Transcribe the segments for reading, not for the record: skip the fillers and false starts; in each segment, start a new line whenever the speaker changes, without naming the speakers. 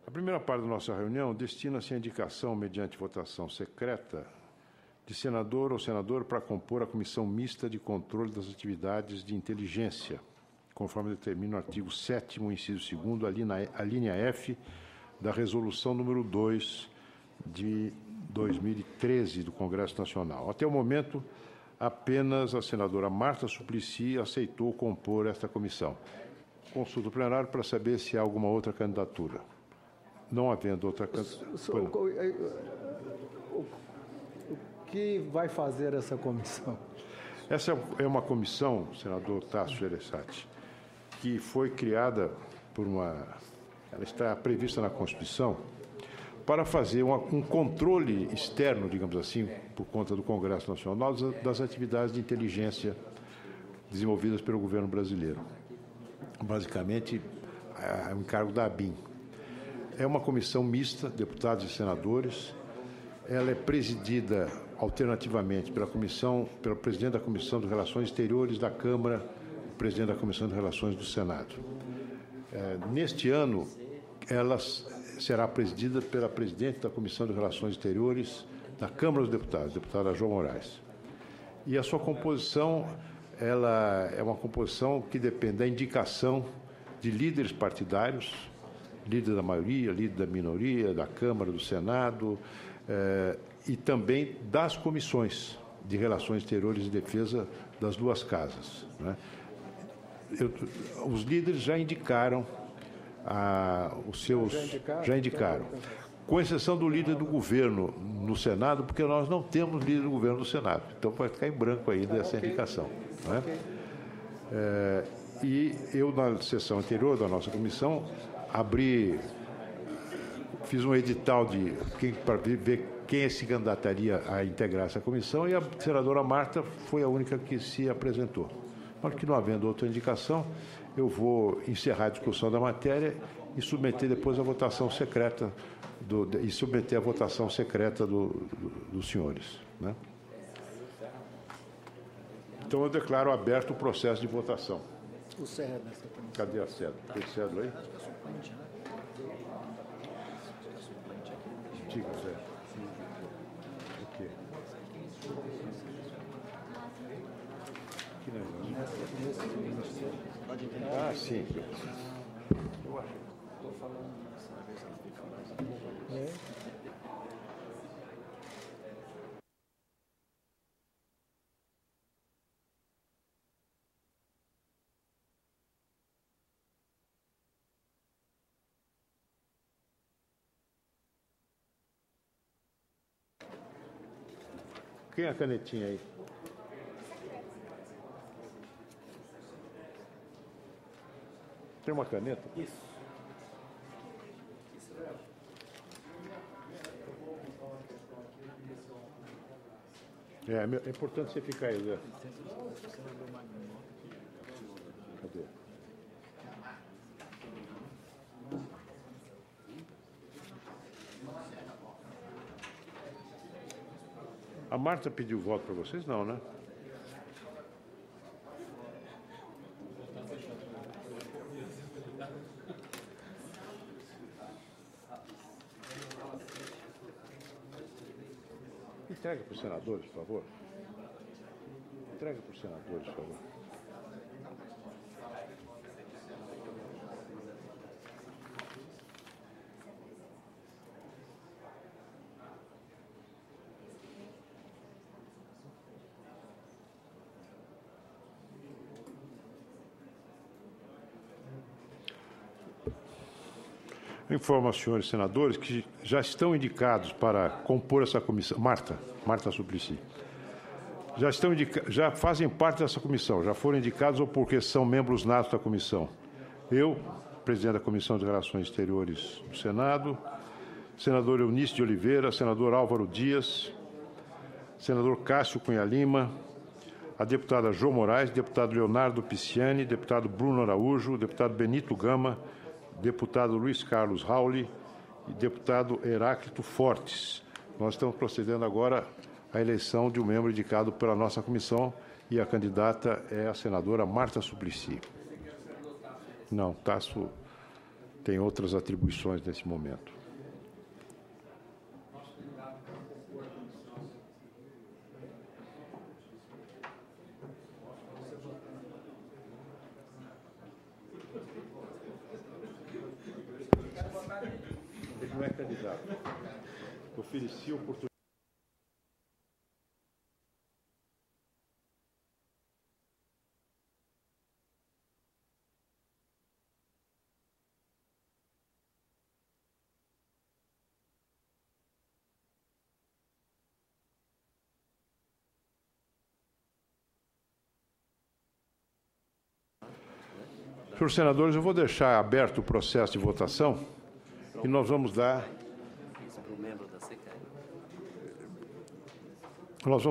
A primeira parte da nossa reunião destina-se à indicação, mediante votação secreta, de senador ou senadora para compor a Comissão Mista de Controle das Atividades de Inteligência, conforme determina o artigo 7º, inciso 2º, a linha F da Resolução número 2 de 2013 do Congresso Nacional. Até o momento, apenas a senadora Marta Suplicy aceitou compor esta comissão. Consulto o plenário para saber se há alguma outra candidatura. Não havendo outra candidatura.
O que vai fazer essa comissão?
Essa é uma comissão, senador Tasso Gereissati, que foi criada por ela está prevista na Constituição para fazer um controle externo, digamos assim, por conta do Congresso Nacional, das atividades de inteligência desenvolvidas pelo governo brasileiro. Basicamente, é o encargo da ABIN. É uma comissão mista, deputados e senadores. Ela é presidida alternativamente pelo presidente da Comissão de Relações Exteriores da Câmara e presidente da Comissão de Relações do Senado. Neste ano, ela será presidida pela presidente da Comissão de Relações Exteriores da Câmara dos Deputados, deputada João Moraes. E a sua composição, ela é uma composição que depende da indicação de líderes partidários, líder da maioria, líder da minoria, da Câmara, do Senado, e também das comissões de Relações Exteriores e Defesa das duas casas, né? Os líderes já indicaram os seus... Já indicaram. Com exceção do líder do governo no Senado, porque nós não temos líder do governo no Senado. Então, vai ficar em branco ainda essa indicação, né? E eu, na sessão anterior da nossa comissão, fiz um edital para ver quem se candidataria a integrar essa comissão, e a senadora Marta foi a única que se apresentou. Mas que não havendo outra indicação, eu vou encerrar a discussão da matéria e submeter depois a votação secreta dos senhores, né? Então, eu declaro aberto o processo de votação.
O cédula nessa comissão.
Cadê a cédula? Tem cédula aí? Diga, Zé. Aqui. Aqui não é. Ah, sim. Eu acho. Estou falando dessa vez, ela fica mais. Quem é a canetinha aí? Tem uma caneta? Isso. É importante você ficar aí, Zé. Cadê? A Marta pediu voto para vocês? Não, né? Entrega para os senadores, por favor. Entrega para os senadores, por favor. Eu informo aos senhores senadores que já estão indicados para compor essa comissão. Marta Suplicy. Já fazem parte dessa comissão, já foram indicados ou porque são membros natos da comissão. Eu, presidente da Comissão de Relações Exteriores do Senado, senador Eunice de Oliveira, senador Álvaro Dias, senador Cássio Cunha Lima, a deputada João Moraes, deputado Leonardo Pisciani, deputado Bruno Araújo, deputado Benito Gama, deputado Luiz Carlos Rauli e deputado Heráclito Fortes. Nós estamos procedendo agora à eleição de um membro indicado pela nossa comissão e a candidata é a senadora Marta Suplicy. Não, Tasso tem outras atribuições nesse momento. Ele não é candidato. Ofereci oportunidade. Senhores senadores, eu vou deixar aberto o processo de votação e nós vamos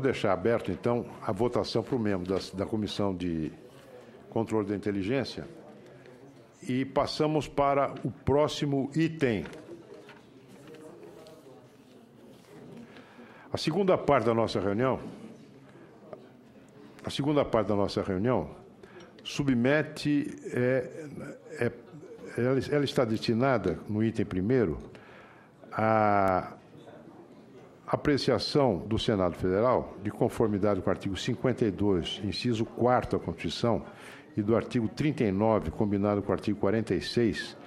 deixar aberto, então, a votação para o membro da Comissão de Controle da Inteligência e passamos para o próximo item. A segunda parte da nossa reunião submete, ela está destinada, no item primeiro, à apreciação do Senado Federal, de conformidade com o artigo 52, inciso 4º da Constituição, e do artigo 39, combinado com o artigo 46,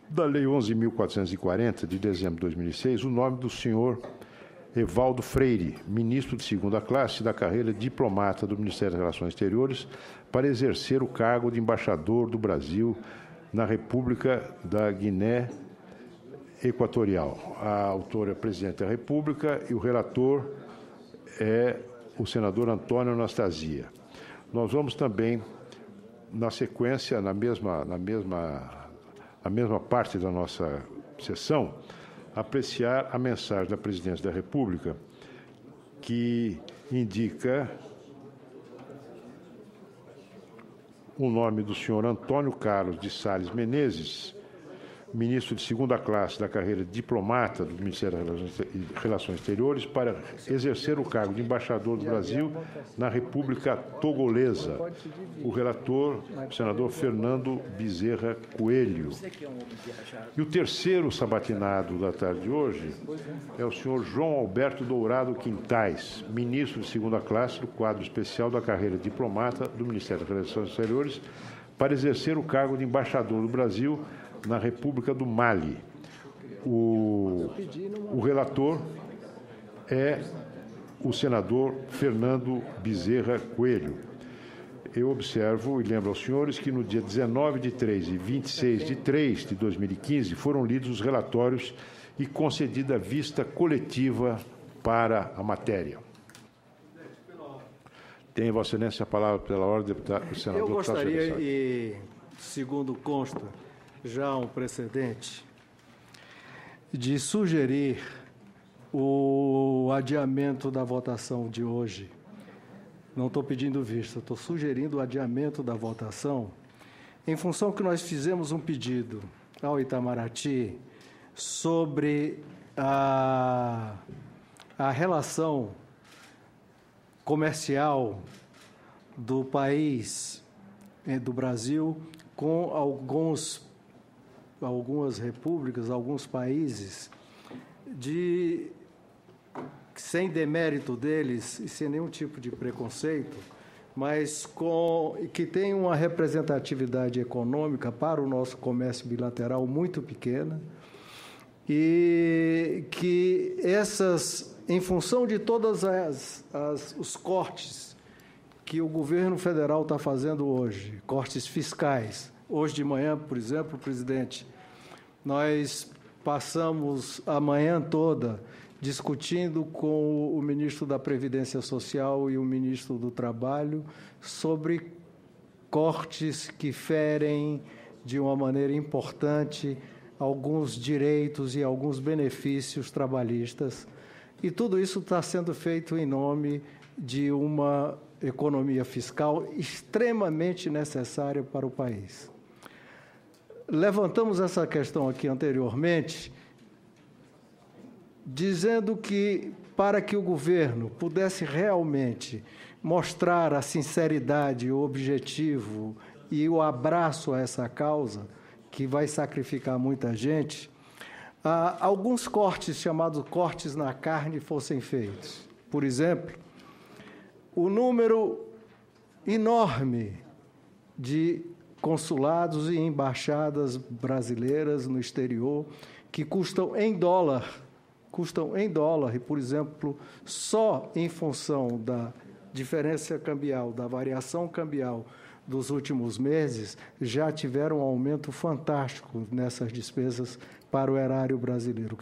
da Lei 11.440, de dezembro de 2006, o nome do senhor Evaldo Freire, ministro de segunda classe da carreira de diplomata do Ministério das Relações Exteriores, para exercer o cargo de embaixador do Brasil na República da Guiné Equatorial. A autora é o presidente da República e o relator é o senador Antônio Anastasia. Nós vamos também, na sequência, na mesma parte da nossa sessão, apreciar a mensagem da Presidência da República, que indica o nome do senhor Antônio Carlos de Sales Menezes, ministro de segunda classe da carreira de diplomata do Ministério das Relações Exteriores, para exercer o cargo de embaixador do Brasil na República Togolesa. O relator, o senador Fernando Bezerra Coelho. E o terceiro sabatinado da tarde de hoje é o senhor João Alberto Dourado Quintais, ministro de segunda classe do quadro especial da carreira de diplomata do Ministério das Relações Exteriores, para exercer o cargo de embaixador do Brasil na República do Mali. O relator é o senador Fernando Bezerra Coelho. Eu observo e lembro aos senhores que no dia 19 de 3 e 26 de 3 de 2015 foram lidos os relatórios e concedida vista coletiva para a matéria. Tem, Vossa Excelência, a palavra pela ordem, deputado, senador.
Eu gostaria, e segundo consta já um precedente, de sugerir o adiamento da votação de hoje. Não estou pedindo vista, estou sugerindo o adiamento da votação, em função que nós fizemos um pedido ao Itamaraty sobre a relação comercial do país, do Brasil, com algumas repúblicas, alguns países, sem demérito deles e sem nenhum tipo de preconceito, mas que tem uma representatividade econômica para o nosso comércio bilateral muito pequena, e que em função de todos os cortes que o governo federal está fazendo hoje, cortes fiscais. Hoje de manhã, por exemplo, presidente, nós passamos a manhã toda discutindo com o ministro da Previdência Social e o ministro do Trabalho sobre cortes que ferem de uma maneira importante alguns direitos e alguns benefícios trabalhistas. E tudo isso está sendo feito em nome de uma economia fiscal extremamente necessária para o país. Levantamos essa questão aqui anteriormente, dizendo que, para que o governo pudesse realmente mostrar a sinceridade, o objetivo e o abraço a essa causa, que vai sacrificar muita gente, alguns cortes, chamados cortes na carne, fossem feitos. Por exemplo, o número enorme de consulados e embaixadas brasileiras no exterior que custam em dólar, e, por exemplo, só em função da diferença cambial, da variação cambial dos últimos meses, já tiveram um aumento fantástico nessas despesas para o erário brasileiro.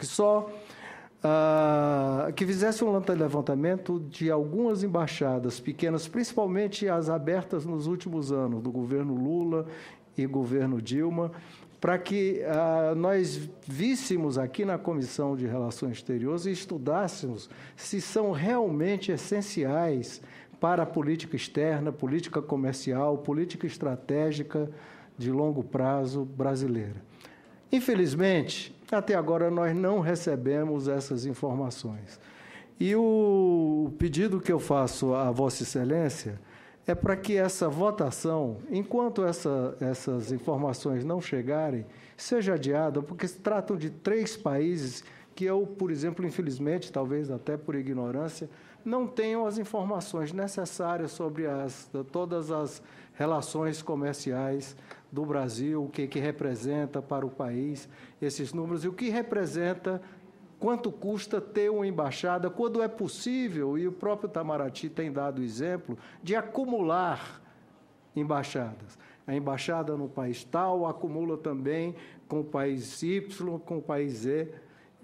Que fizesse um levantamento de algumas embaixadas pequenas, principalmente as abertas nos últimos anos, do governo Lula e governo Dilma, para que nós víssemos aqui na Comissão de Relações Exteriores e estudássemos se são realmente essenciais para a política externa, política comercial, política estratégica de longo prazo brasileira. Infelizmente, até agora nós não recebemos essas informações. E o pedido que eu faço à Vossa Excelência é para que essa votação, enquanto essas informações não chegarem, seja adiada, porque se tratam de 3 países que eu, por exemplo, infelizmente, talvez até por ignorância, não tenho as informações necessárias sobre todas as relações comerciais do Brasil, o que representa para o país esses números e o que representa, quanto custa ter uma embaixada, quando é possível, e o próprio Itamaraty tem dado exemplo, de acumular embaixadas. A embaixada no país tal acumula também com o país Y, com o país Z,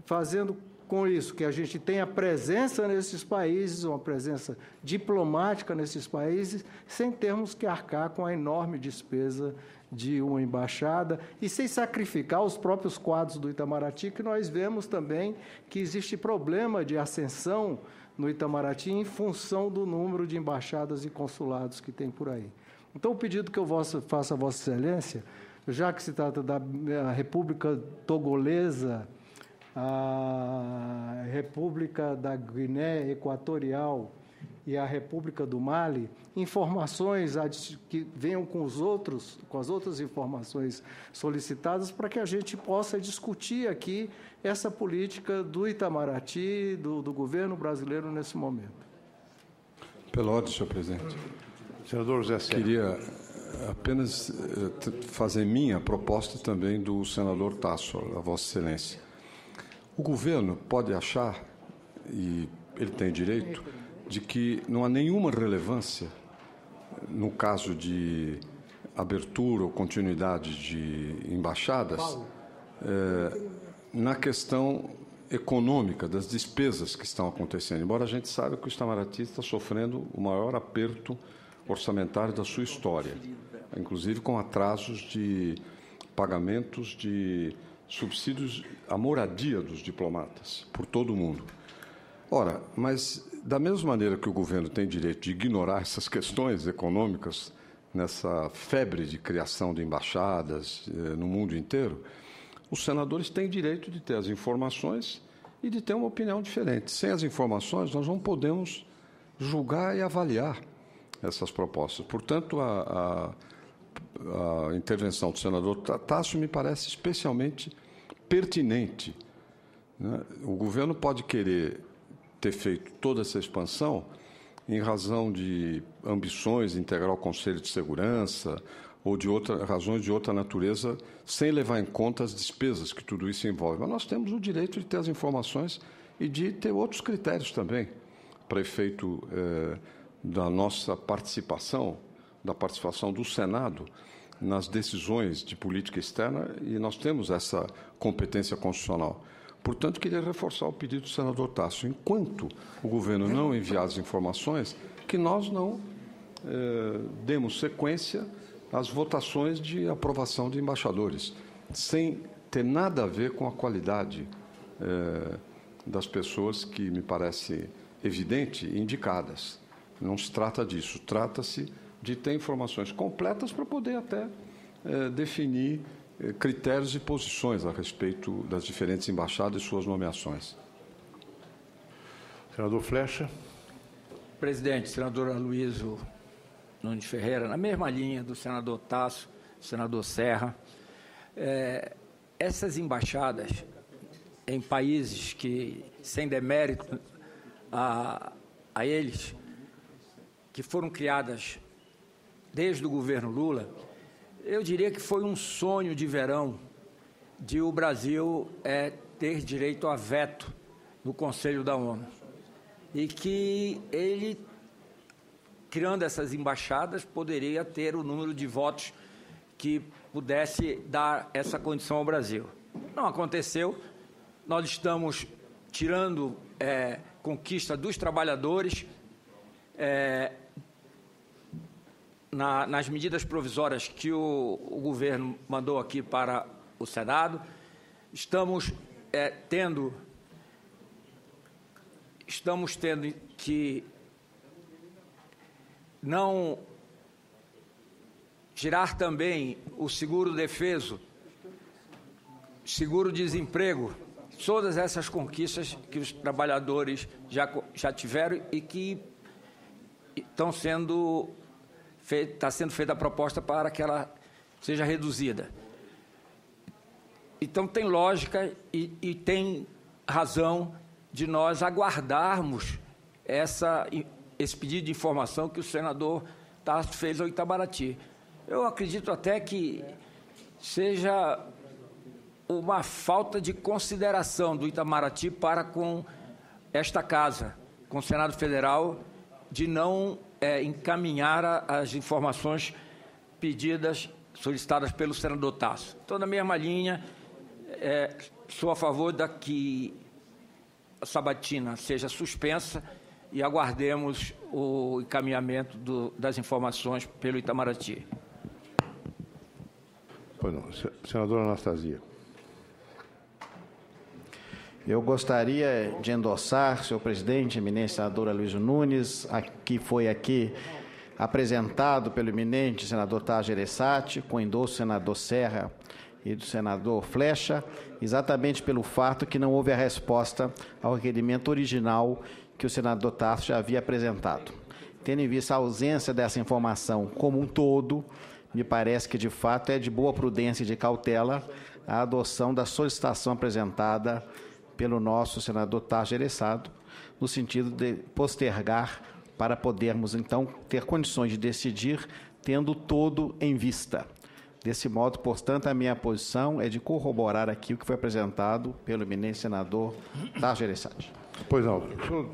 fazendo com isso que a gente tenha presença nesses países, uma presença diplomática nesses países, sem termos que arcar com a enorme despesa de uma embaixada e sem sacrificar os próprios quadros do Itamaraty, que nós vemos também que existe problema de ascensão no Itamaraty em função do número de embaixadas e consulados que tem por aí. Então, o pedido que eu faço a Vossa Excelência, já que se trata da República Togolesa, a República da Guiné Equatorial e a República do Mali, informações que venham com as outras informações solicitadas para que a gente possa discutir aqui essa política do Itamaraty, do governo brasileiro nesse momento.
Pela ordem, senhor presidente.
Senador José Serra.
Queria apenas fazer minha proposta também do senador Tasso, a Vossa Excelência. O governo pode achar, e ele tem direito, de que não há nenhuma relevância no caso de abertura ou continuidade de embaixadas na questão econômica das despesas que estão acontecendo. Embora a gente saiba que o Itamaraty está sofrendo o maior aperto orçamentário da sua história, inclusive com atrasos de pagamentos de subsídios à moradia dos diplomatas por todo o mundo. Ora, mas da mesma maneira que o governo tem direito de ignorar essas questões econômicas nessa febre de criação de embaixadas no mundo inteiro, os senadores têm direito de ter as informações e de ter uma opinião diferente. Sem as informações, nós não podemos julgar e avaliar essas propostas. Portanto, a intervenção do senador Tasso me parece especialmente pertinente, né? O governo pode querer ter feito toda essa expansão em razão de ambições de integrar o Conselho de Segurança ou de razões de outra natureza, sem levar em conta as despesas que tudo isso envolve. Mas nós temos o direito de ter as informações e de ter outros critérios também para efeito da nossa participação, da participação do Senado nas decisões de política externa, e nós temos essa competência constitucional. Portanto, queria reforçar o pedido do senador Tasso. Enquanto o governo não enviar as informações, que nós não demos sequência às votações de aprovação de embaixadores, sem ter nada a ver com a qualidade das pessoas que me parece evidente indicadas. Não se trata disso, trata-se de ter informações completas para poder até definir critérios e posições a respeito das diferentes embaixadas e suas nomeações.
Senador Flecha.
Presidente, senador Aloysio Nunes Ferreira, na mesma linha do senador Tasso, senador Serra, Essas embaixadas em países que, sem demérito a eles, que foram criadas desde o governo Lula, eu diria que foi um sonho de verão de o Brasil ter direito a veto no Conselho da ONU. E que ele, criando essas embaixadas, poderia ter o número de votos que pudesse dar essa condição ao Brasil. Não aconteceu. Nós estamos tirando conquista dos trabalhadores nas medidas provisórias que o governo mandou aqui para o Senado. Estamos tendo que não tirar também o seguro-defeso, seguro-desemprego, todas essas conquistas que os trabalhadores já tiveram e que está sendo feita a proposta para que ela seja reduzida. Então, tem lógica e tem razão de nós aguardarmos esse pedido de informação que o senador Tasso fez ao Itamaraty. Eu acredito até que seja uma falta de consideração do Itamaraty para com esta Casa, com o Senado Federal, de não encaminhar as informações pedidas, solicitadas pelo senador Tasso. Então, na mesma linha, sou a favor da que a sabatina seja suspensa e aguardemos o encaminhamento das informações pelo Itamaraty.
Pois não. Senadora Anastasia.
Eu gostaria de endossar, senhor presidente, eminente senador Aloysio Nunes, que foi aqui apresentado pelo eminente senador Tasso Gereissati, com endosso do senador Serra e do senador Flecha, exatamente pelo fato que não houve a resposta ao requerimento original que o senador Tasso já havia apresentado. Tendo em vista a ausência dessa informação como um todo, me parece que, de fato, é de boa prudência e de cautela a adoção da solicitação apresentada pelo nosso senador Tasso Gereissati, no sentido de postergar para podermos, então, ter condições de decidir, tendo todo em vista. Desse modo, portanto, a minha posição é de corroborar aqui o que foi apresentado pelo eminente senador Tasso Gereissati.
Pois não.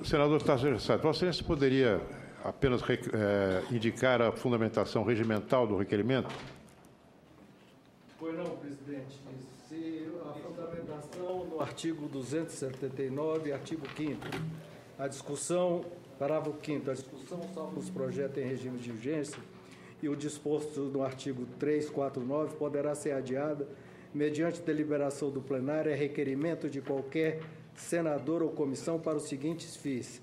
Senador Tasso Gereissati, Vossa Excelência poderia apenas indicar a fundamentação regimental do requerimento?
Pois não, presidente. Se a fundamentação no artigo 279, artigo 5º, a discussão, parágrafo 5º, a discussão salvo os projetos em regime de urgência e o disposto no artigo 349 poderá ser adiada mediante deliberação do plenário a requerimento de qualquer senador ou comissão para os seguintes fins.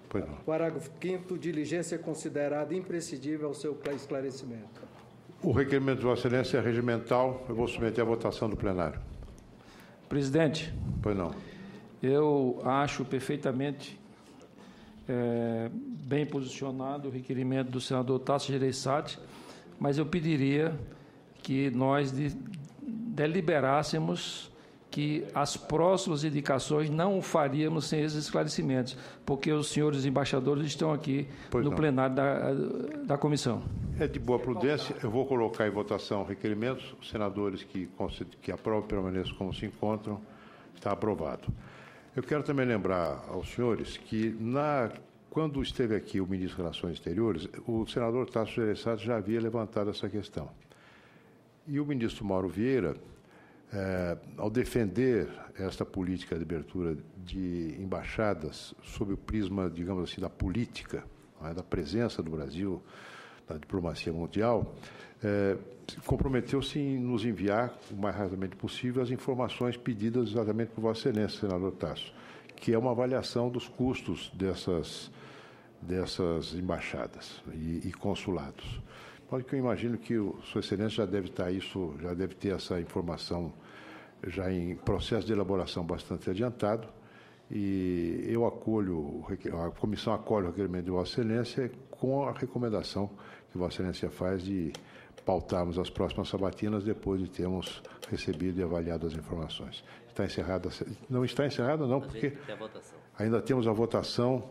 Pois não.
Parágrafo 5º, diligência considerada imprescindível ao seu esclarecimento.
O requerimento de Vossa Excelência é regimental. Eu vou submeter à votação do plenário.
Presidente.
Pois não.
Eu acho perfeitamente bem posicionado o requerimento do senador Tasso Gereissati, mas eu pediria que nós deliberássemos que as próximas indicações não o faríamos sem esses esclarecimentos, porque os senhores embaixadores estão aqui no plenário da comissão.
É de boa prudência. Eu vou colocar em votação requerimentos. Os senadores que aprovam permaneçam como se encontram. Está aprovado. Eu quero também lembrar aos senhores que, quando esteve aqui o ministro das Relações Exteriores, o senador Tasso Gereissati já havia levantado essa questão. E o ministro Mauro Vieira, ao defender esta política de abertura de embaixadas sob o prisma, digamos assim, da política, da presença do Brasil na diplomacia mundial, comprometeu-se em nos enviar, o mais rapidamente possível, as informações pedidas exatamente por Vossa Excelência, senador Tasso, que é uma avaliação dos custos dessas embaixadas e consulados. Pode que eu imagino que Sua Excelência já deve ter essa informação já em processo de elaboração bastante adiantado, e eu a comissão acolhe o requerimento de Vossa Excelência com a recomendação que Vossa Excelência faz de pautarmos as próximas sabatinas depois de termos recebido e avaliado as informações. Está encerrada. Não está encerrada, não, porque ainda temos a votação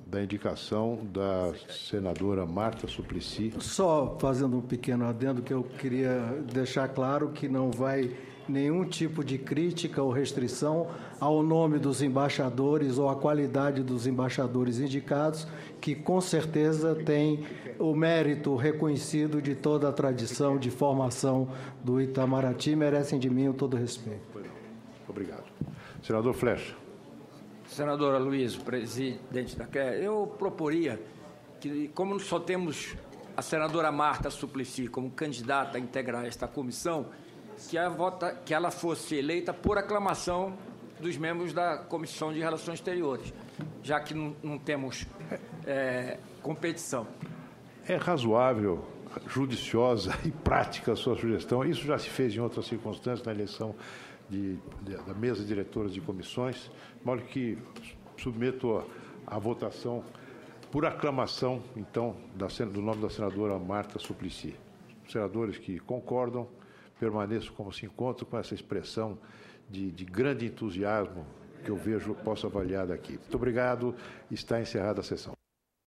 da indicação da senadora Marta Suplicy.
Só fazendo um pequeno adendo, que eu queria deixar claro que não vai nenhum tipo de crítica ou restrição ao nome dos embaixadores ou à qualidade dos embaixadores indicados, que com certeza tem o mérito reconhecido de toda a tradição de formação do Itamaraty, merecem de mim todo o respeito.
Obrigado. Senador Flecha.
Senadora Luiz, presidente da CRE, eu proporia que, como só temos a senadora Marta Suplicy como candidata a integrar esta comissão, que ela fosse eleita por aclamação dos membros da Comissão de Relações Exteriores, já que não temos competição. É
razoável, judiciosa e prática a sua sugestão. Isso já se fez em outras circunstâncias, na eleição da mesa de diretores de comissões, mas que submeto à votação por aclamação, então, do nome da senadora Marta Suplicy. Os senadores que concordam, permaneçam como se encontram, com essa expressão de grande entusiasmo que eu vejo, posso avaliar daqui. Muito obrigado. Está encerrada a sessão.